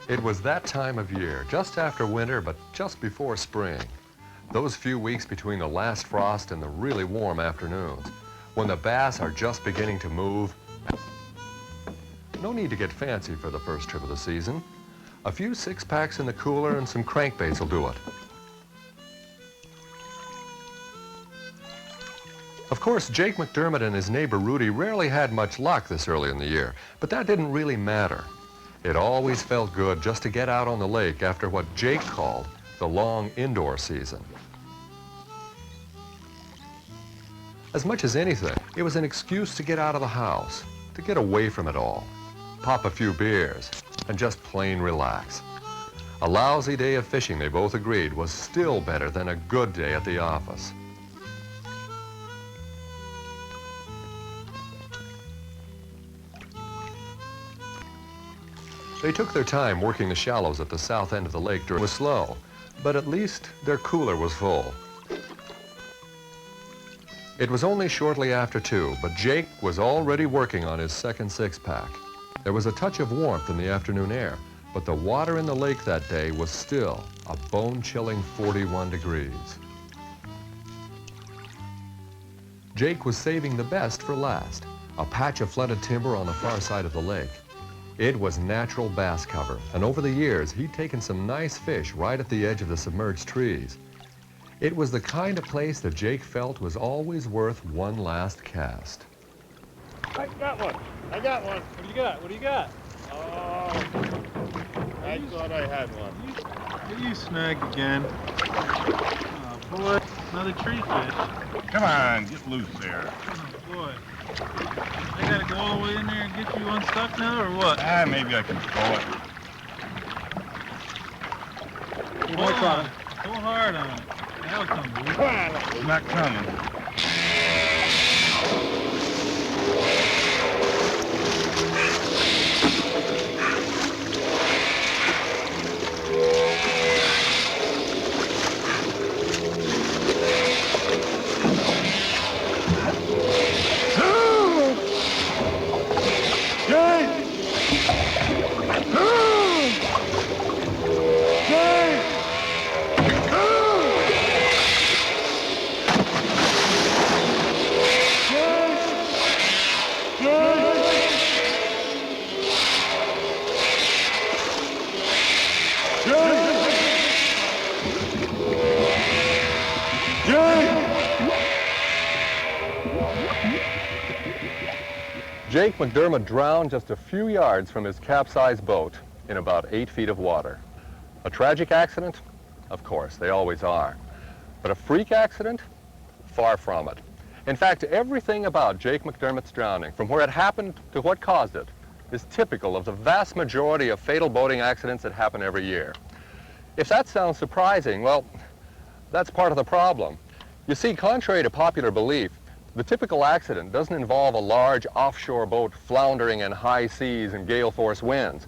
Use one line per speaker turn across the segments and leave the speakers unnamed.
It was that time of year, just after winter, but just before spring. Those few weeks between the last frost and the really warm afternoons, when the bass are just beginning to move. No need to get fancy for the first trip of the season. A few six-packs in the cooler and some crankbaits will do it. Of course, Jake McDermott and his neighbor Rudy rarely had much luck this early in the year, but that didn't really matter. It always felt good just to get out on the lake after what Jake called the long indoor season. As much as anything, it was an excuse to get out of the house, to get away from it all, pop a few beers, and just plain relax. A lousy day of fishing, they both agreed, was still better than a good day at the office. They took their time working the shallows at the south end of the lake during it was slow, but at least their cooler was full. It was only shortly after 2, but Jake was already working on his second six-pack. There was a touch of warmth in the afternoon air, but the water in the lake that day was still a bone-chilling 41 degrees. Jake was saving the best for last, a patch of flooded timber on the far side of the lake. It was natural bass cover, and over the years, he'd taken some nice fish right at the edge of the submerged trees. It was the kind of place that Jake felt was always worth one last cast.
I got one. I got one.
What do you got? What do you got?
Oh, I thought I had one.
You snagged again. Oh, boy. Another tree fish.
Come on, get loose there.
Oh, boy. I gotta go all the way in there and get you unstuck now, or what?
Maybe I can throw it.
Pull on it. Pull hard on it. That'll come loose.
Come on. It's not coming.
Jake McDermott drowned just a few yards from his capsized boat in about 8 feet of water. A tragic accident? Of course, they always are. But a freak accident? Far from it. In fact, everything about Jake McDermott's drowning, from where it happened to what caused it, is typical of the vast majority of fatal boating accidents that happen every year. If that sounds surprising, well, that's part of the problem. You see, contrary to popular belief, the typical accident doesn't involve a large offshore boat floundering in high seas and gale force winds.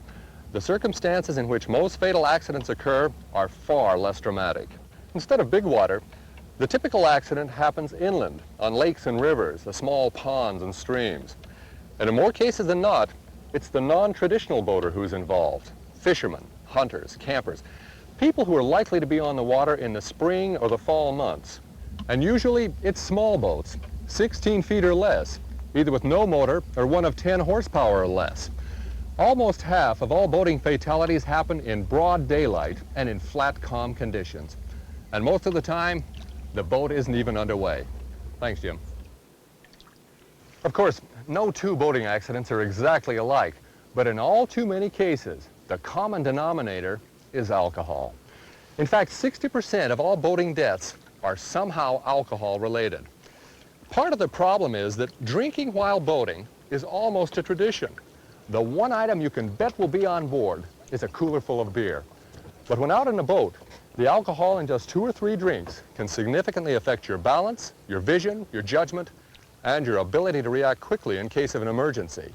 The circumstances in which most fatal accidents occur are far less dramatic. Instead of big water, the typical accident happens inland, on lakes and rivers, the small ponds and streams. And in more cases than not, it's the non-traditional boater who's involved. Fishermen, hunters, campers, people who are likely to be on the water in the spring or the fall months. And usually it's small boats, 16 feet or less, either with no motor or one of 10 horsepower or less. Almost half of all boating fatalities happen in broad daylight and in flat, calm conditions. And most of the time, the boat isn't even underway. Thanks, Jim. Of course, no two boating accidents are exactly alike, but in all too many cases, the common denominator is alcohol. In fact, 60% of all boating deaths are somehow alcohol-related. Part of the problem is that drinking while boating is almost a tradition. The one item you can bet will be on board is a cooler full of beer. But when out in a boat, the alcohol in just 2 or 3 drinks can significantly affect your balance, your vision, your judgment, and your ability to react quickly in case of an emergency.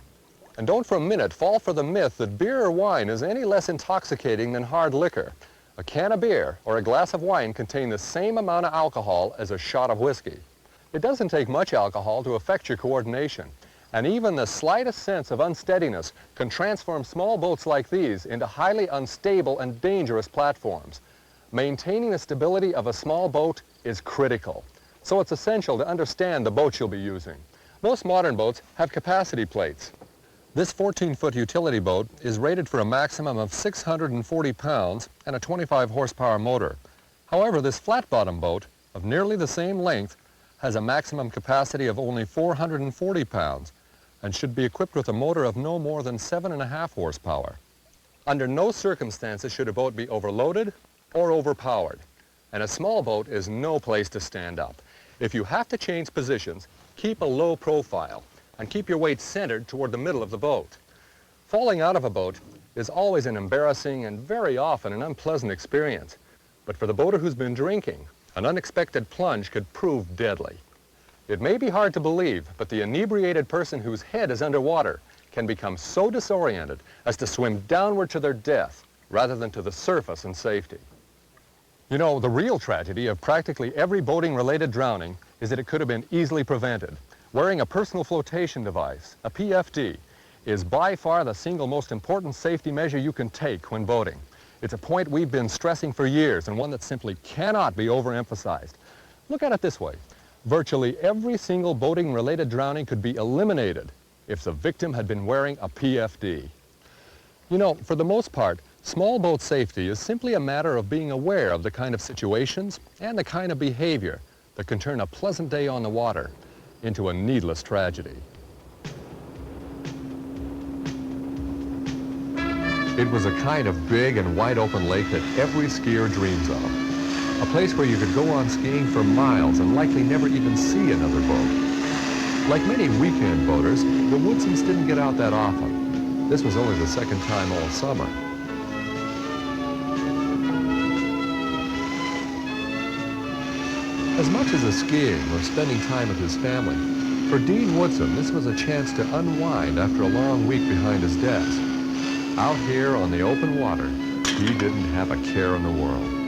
And don't for a minute fall for the myth that beer or wine is any less intoxicating than hard liquor. A can of beer or a glass of wine contain the same amount of alcohol as a shot of whiskey. It doesn't take much alcohol to affect your coordination, And even the slightest sense of unsteadiness can transform small boats like these into highly unstable and dangerous platforms. Maintaining the stability of a small boat is critical, so it's essential to understand the boat you'll be using. Most modern boats have capacity plates. This 14-foot utility boat is rated for a maximum of 640 pounds and a 25 horsepower motor. However, this flat-bottom boat of nearly the same length has a maximum capacity of only 440 pounds and should be equipped with a motor of no more than 7.5 horsepower. Under no circumstances should a boat be overloaded or overpowered, and a small boat is no place to stand up. If you have to change positions, keep a low profile and keep your weight centered toward the middle of the boat. Falling out of a boat is always an embarrassing and very often an unpleasant experience. But for the boater who's been drinking, an unexpected plunge could prove deadly. It may be hard to believe, but the inebriated person whose head is underwater can become so disoriented as to swim downward to their death rather than to the surface and safety. You know, the real tragedy of practically every boating-related drowning is that it could have been easily prevented. Wearing a personal flotation device, a PFD, is by far the single most important safety measure you can take when boating. It's a point we've been stressing for years and one that simply cannot be overemphasized. Look at it this way. Virtually every single boating-related drowning could be eliminated if the victim had been wearing a PFD. You know, for the most part, small boat safety is simply a matter of being aware of the kind of situations and the kind of behavior that can turn a pleasant day on the water into a needless tragedy. It was a kind of big and wide open lake that every skier dreams of. A place where you could go on skiing for miles and likely never even see another boat. Like many weekend boaters, the Woodsons didn't get out that often. This was only the second time all summer. As much as a skiing or spending time with his family, for Dean Woodson, this was a chance to unwind after a long week behind his desk. Out here on the open water, he didn't have a care in the world.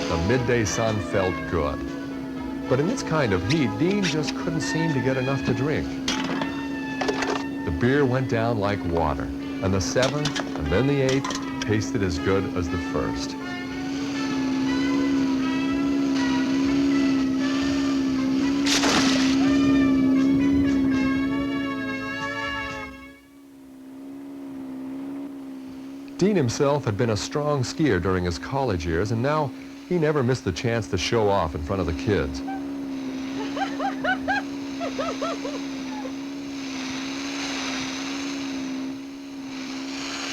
The midday sun felt good. But in this kind of heat, Dean just couldn't seem to get enough to drink. The beer went down like water, and the 7th and then the 8th tasted as good as the first. Dean himself had been a strong skier during his college years, and now he never missed the chance to show off in front of the kids.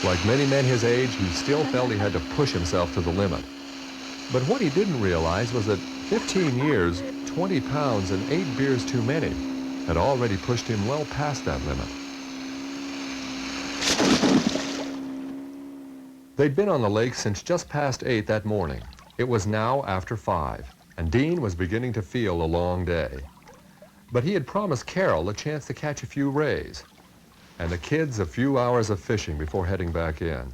Like many men his age, he still felt he had to push himself to the limit. But what he didn't realize was that 15 years, 20 pounds, and 8 beers too many had already pushed him well past that limit. They'd been on the lake since just past 8 that morning. It was now after 5, and Dean was beginning to feel a long day. But he had promised Carol a chance to catch a few rays, and the kids a few hours of fishing before heading back in.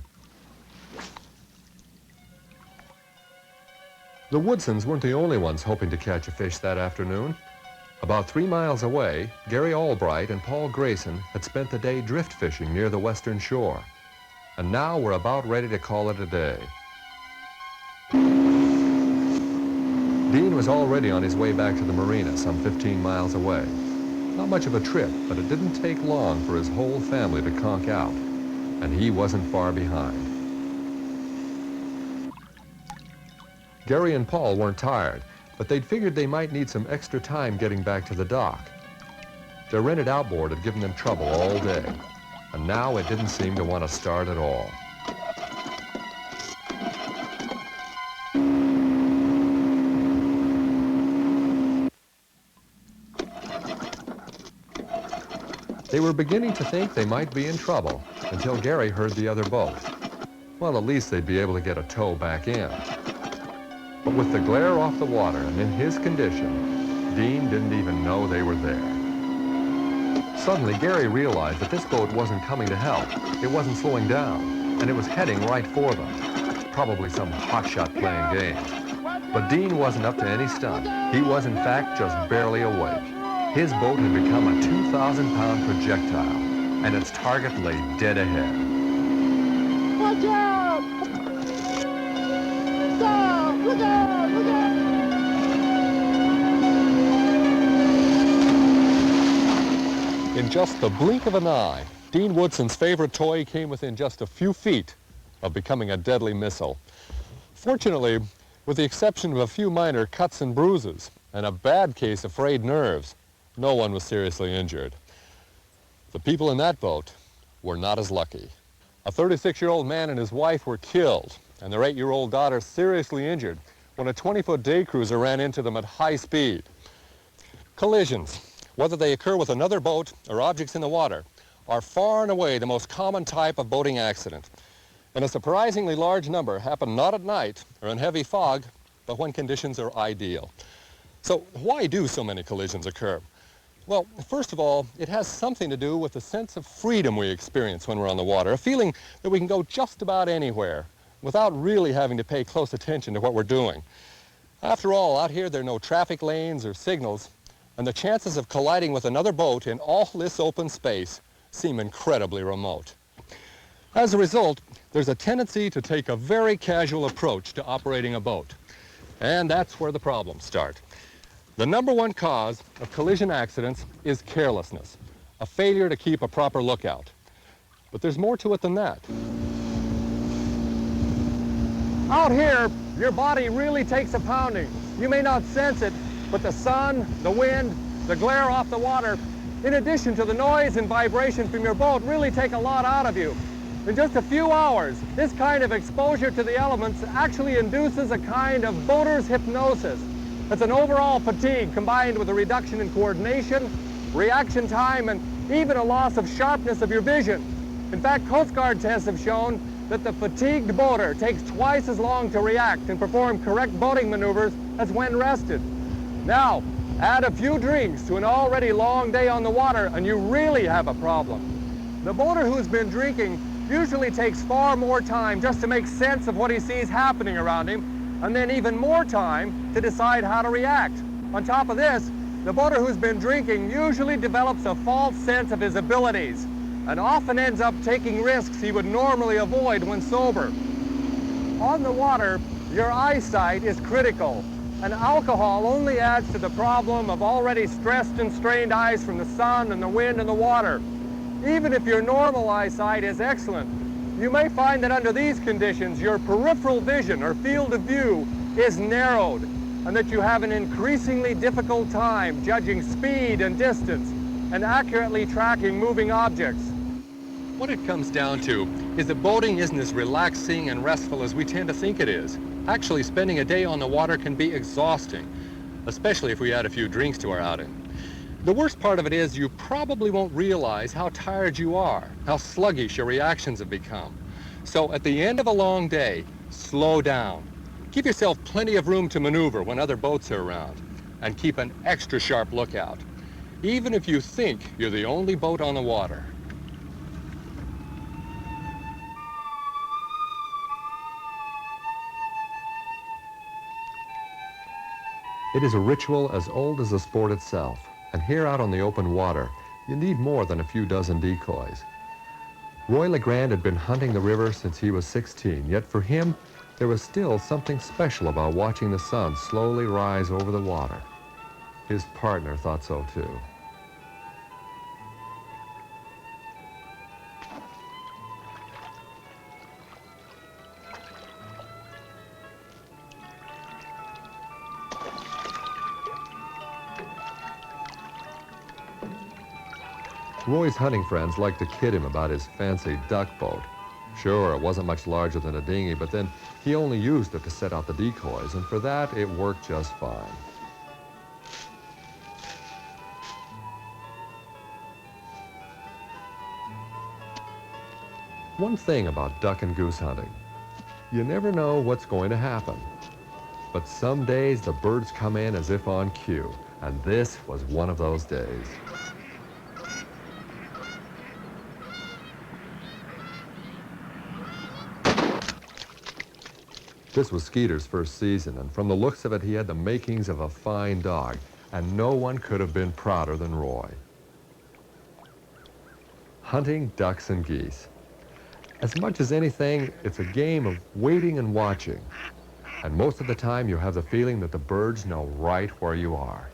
The Woodsons weren't the only ones hoping to catch a fish that afternoon. About 3 miles away, Gary Albright and Paul Grayson had spent the day drift fishing near the western shore, and now were about ready to call it a day. Dean was already on his way back to the marina, some 15 miles away. Not much of a trip, but it didn't take long for his whole family to conk out, and he wasn't far behind. Gary and Paul weren't tired, but they'd figured they might need some extra time getting back to the dock. Their rented outboard had given them trouble all day, and now it didn't seem to want to start at all. They were beginning to think they might be in trouble until Gary heard the other boat. Well, at least they'd be able to get a tow back in. But with the glare off the water and in his condition, Dean didn't even know they were there. Suddenly, Gary realized that this boat wasn't coming to help. It wasn't slowing down, and it was heading right for them. probably some hotshot playing games. But Dean wasn't up to any stunt. He was, in fact, just barely awake. His boat had become a 2,000-pound projectile, and its target lay dead ahead.
Watch out! Stop! Look out! Look out!
In just the blink of an eye, Dean Woodson's favorite toy came within just a few feet of becoming a deadly missile. Fortunately, with the exception of a few minor cuts and bruises and a bad case of frayed nerves, no one was seriously injured. The people in that boat were not as lucky. A 36-year-old man and his wife were killed, and their 8-year-old daughter seriously injured when a 20-foot day cruiser ran into them at high speed. Collisions, whether they occur with another boat or objects in the water, are far and away the most common type of boating accident. And a surprisingly large number happen not at night or in heavy fog, but when conditions are ideal. So why do so many collisions occur? Well, first of all, it has something to do with the sense of freedom we experience when we're on the water, a feeling that we can go just about anywhere without really having to pay close attention to what we're doing. After all, out here there are no traffic lanes or signals, and the chances of colliding with another boat in all this open space seem incredibly remote. As a result, there's a tendency to take a very casual approach to operating a boat. And that's where the problems start. The number one cause of collision accidents is carelessness, a failure to keep a proper lookout. But there's more to it than that. Out here, your body really takes a pounding. You may not sense it, but the sun, the wind, the glare off the water, in addition to the noise and vibration from your boat, really take a lot out of you. In just a few hours, this kind of exposure to the elements actually induces a kind of boater's hypnosis. It's an overall fatigue combined with a reduction in coordination, reaction time, and even a loss of sharpness of your vision. In fact, Coast Guard tests have shown that the fatigued boater takes twice as long to react and perform correct boating maneuvers as when rested. Now, add a few drinks to an already long day on the water, and you really have a problem. The boater who's been drinking usually takes far more time just to make sense of what he sees happening around him, and then even more time to decide how to react. On top of this, the boater who's been drinking usually develops a false sense of his abilities and often ends up taking risks he would normally avoid when sober. On the water, your eyesight is critical, and alcohol only adds to the problem of already stressed and strained eyes from the sun and the wind and the water. Even if your normal eyesight is excellent, you may find that under these conditions, your peripheral vision or field of view is narrowed, and that you have an increasingly difficult time judging speed and distance and accurately tracking moving objects. What it comes down to is that boating isn't as relaxing and restful as we tend to think it is. Actually, spending a day on the water can be exhausting, especially if we add a few drinks to our outing. The worst part of it is you probably won't realize how tired you are, how sluggish your reactions have become. So at the end of a long day, slow down. Give yourself plenty of room to maneuver when other boats are around, and keep an extra sharp lookout, even if you think you're the only boat on the water. It is a ritual as old as the sport itself. And here out on the open water, you need more than a few dozen decoys. Roy LeGrand had been hunting the river since he was 16, yet for him, there was still something special about watching the sun slowly rise over the water. His partner thought so too. Roy's hunting friends liked to kid him about his fancy duck boat. Sure, it wasn't much larger than a dinghy, but then he only used it to set out the decoys, and for that, it worked just fine. One thing about duck and goose hunting, you never know what's going to happen. But some days the birds come in as if on cue, and this was one of those days. This was Skeeter's first season, and from the looks of it, he had the makings of a fine dog, and no one could have been prouder than Roy. Hunting ducks and geese. As much as anything, it's a game of waiting and watching. And most of the time, you have the feeling that the birds know right where you are.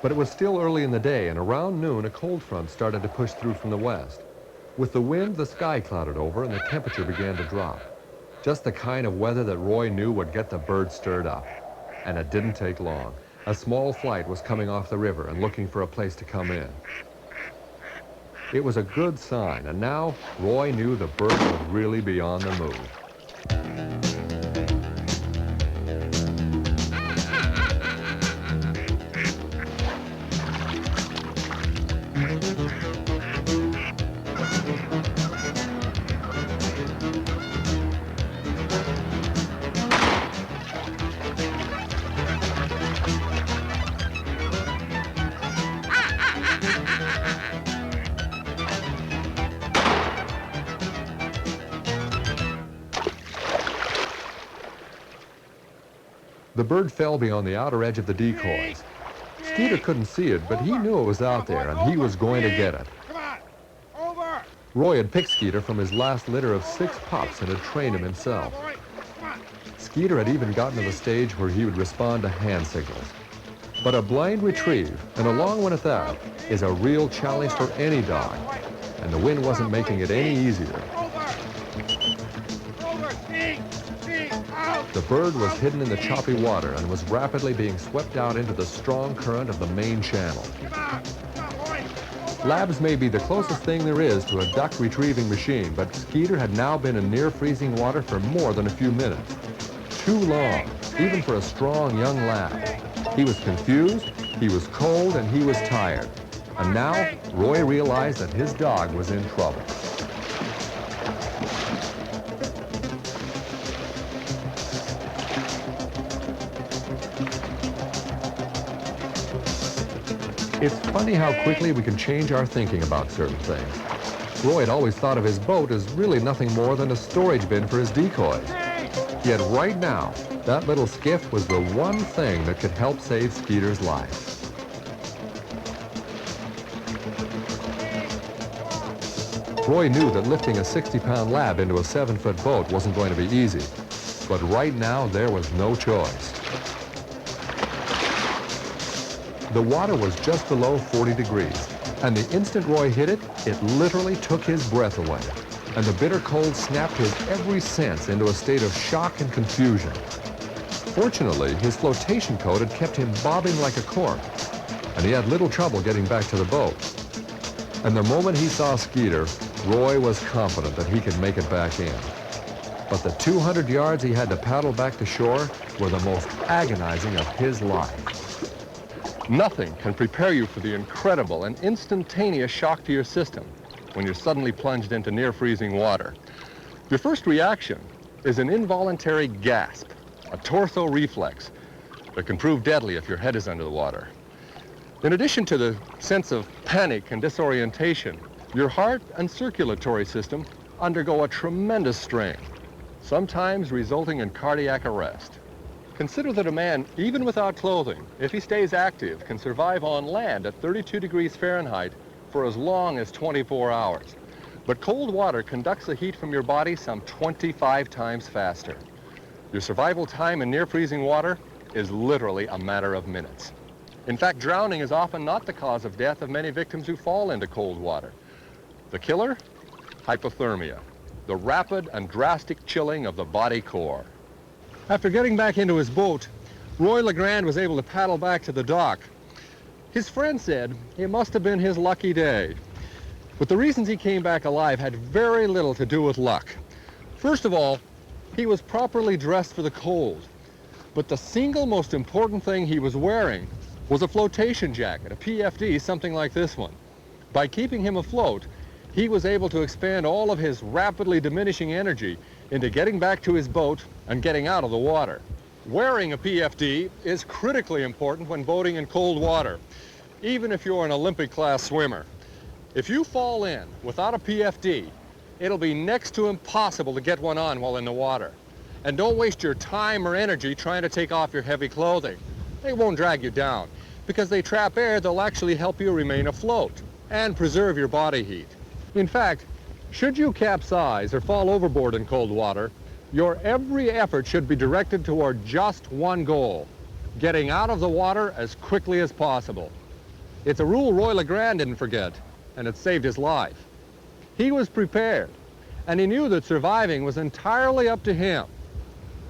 But it was still early in the day, and around noon, a cold front started to push through from the west. With the wind, the sky clouded over, and the temperature began to drop. Just the kind of weather that Roy knew would get the birds stirred up. And it didn't take long. A small flight was coming off the river and looking for a place to come in. It was a good sign, and now Roy knew the bird would really be on the move. The bird fell beyond the outer edge of the decoys. Skeeter couldn't see it, but he knew it was out there, and he was going to get it.
Come on, over.
Roy had picked Skeeter from his last litter of 6 pups and had trained him himself. Skeeter had even gotten to the stage where he would respond to hand signals. But a blind retrieve, and a long one at that, is a real challenge for any dog, and the wind wasn't making it any easier. The bird was hidden in the choppy water and was rapidly being swept out into the strong current of the main channel. Labs may be the closest thing there is to a duck retrieving machine, but Skeeter had now been in near freezing water for more than a few minutes. Too long, even for a strong young lab. He was confused, he was cold, and he was tired. And now, Roy realized that his dog was in trouble. It's funny how quickly we can change our thinking about certain things. Roy had always thought of his boat as really nothing more than a storage bin for his decoys. Yet right now, that little skiff was the one thing that could help save Skeeter's life. Roy knew that lifting a 60-pound lab into a 7-foot boat wasn't going to be easy. But right now, there was no choice. The water was just below 40 degrees, and the instant Roy hit it, it literally took his breath away, and the bitter cold snapped his every sense into a state of shock and confusion. Fortunately, his flotation coat had kept him bobbing like a cork, and he had little trouble getting back to the boat. And the moment he saw Skeeter, Roy was confident that he could make it back in. But the 200 yards he had to paddle back to shore were the most agonizing of his life. Nothing can prepare you for the incredible and instantaneous shock to your system when you're suddenly plunged into near-freezing water. Your first reaction is an involuntary gasp, a torso reflex that can prove deadly if your head is under the water. In addition to the sense of panic and disorientation, your heart and circulatory system undergo a tremendous strain, sometimes resulting in cardiac arrest. Consider that a man, even without clothing, if he stays active, can survive on land at 32 degrees Fahrenheit for as long as 24 hours. But cold water conducts the heat from your body some 25 times faster. Your survival time in near-freezing water is literally a matter of minutes. In fact, drowning is often not the cause of death of many victims who fall into cold water. The killer? Hypothermia, the rapid and drastic chilling of the body core. After getting back into his boat, Roy LeGrand was able to paddle back to the dock. His friend said it must have been his lucky day. But the reasons he came back alive had very little to do with luck. First of all, he was properly dressed for the cold. But the single most important thing he was wearing was a flotation jacket, a PFD, something like this one. By keeping him afloat, he was able to expand all of his rapidly diminishing energy into getting back to his boat and getting out of the water. Wearing a PFD is critically important when boating in cold water, even if you're an Olympic-class swimmer. If you fall in without a PFD, it'll be next to impossible to get one on while in the water. And don't waste your time or energy trying to take off your heavy clothing. They won't drag you down. Because they trap air, they'll actually help you remain afloat and preserve your body heat. In fact, should you capsize or fall overboard in cold water, your every effort should be directed toward just one goal: getting out of the water as quickly as possible. It's a rule Roy LeGrand didn't forget, and it saved his life. He was prepared, and he knew that surviving was entirely up to him.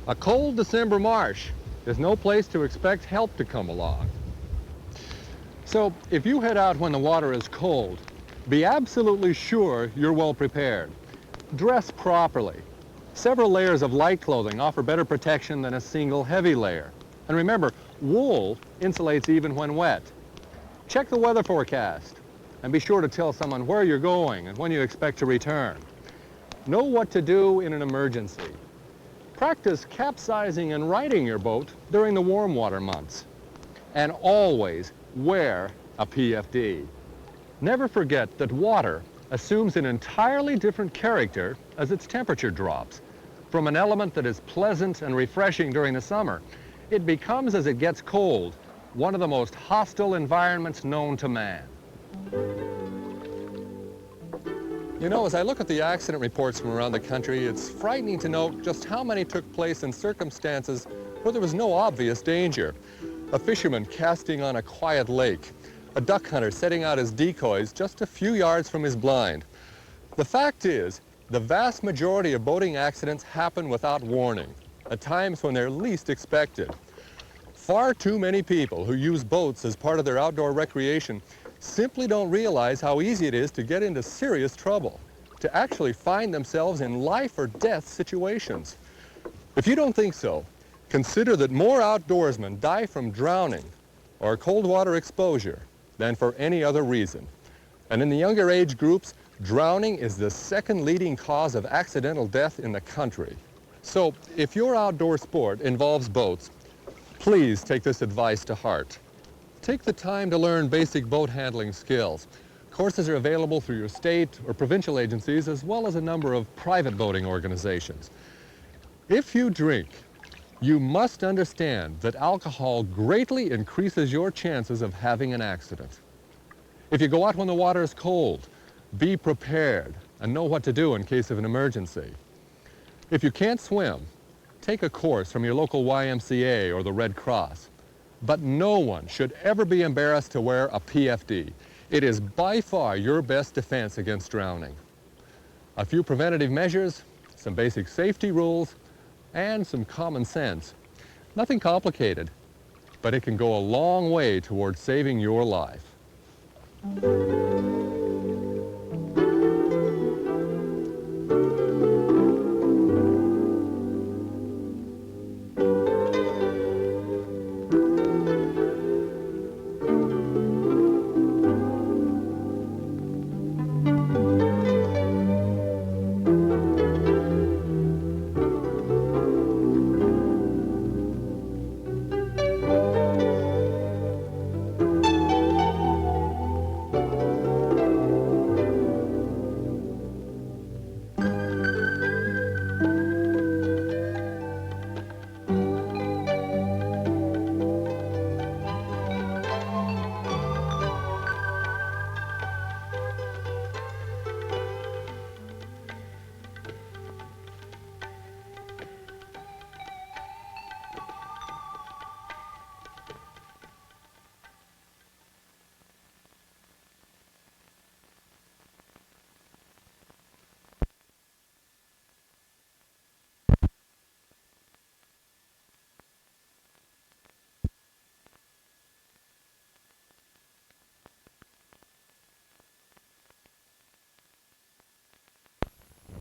A cold December marsh is no place to expect help to come along. So if you head out when the water is cold, be absolutely sure you're well prepared. Dress properly. Several layers of light clothing offer better protection than a single heavy layer. And remember, wool insulates even when wet. Check the weather forecast and be sure to tell someone where you're going and when you expect to return. Know what to do in an emergency. Practice capsizing and righting your boat during the warm water months. And always wear a PFD. Never forget that water assumes an entirely different character as its temperature drops. From an element that is pleasant and refreshing during the summer, it becomes, as it gets cold, one of the most hostile environments known to man. You know, as I look at the accident reports from around the country, it's frightening to note just how many took place in circumstances where there was no obvious danger. A fisherman casting on a quiet lake, a duck hunter setting out his decoys just a few yards from his blind. The fact is, the vast majority of boating accidents happen without warning, at times when they're least expected. Far too many people who use boats as part of their outdoor recreation simply don't realize how easy it is to get into serious trouble, to actually find themselves in life or death situations. If you don't think so, consider that more outdoorsmen die from drowning or cold water exposure than for any other reason. And in the younger age groups, drowning is the second leading cause of accidental death in the country. So if your outdoor sport involves boats, please take this advice to heart. Take the time to learn basic boat handling skills. Courses are available through your state or provincial agencies, as well as a number of private boating organizations. If you drink, you must understand that alcohol greatly increases your chances of having an accident. If you go out when the water is cold, be prepared and know what to do in case of an emergency. If you can't swim, take a course from your local YMCA or the Red Cross. But no one should ever be embarrassed to wear a PFD. It is by far your best defense against drowning. A few preventative measures, some basic safety rules, and some common sense. Nothing complicated, but it can go a long way towards saving your life.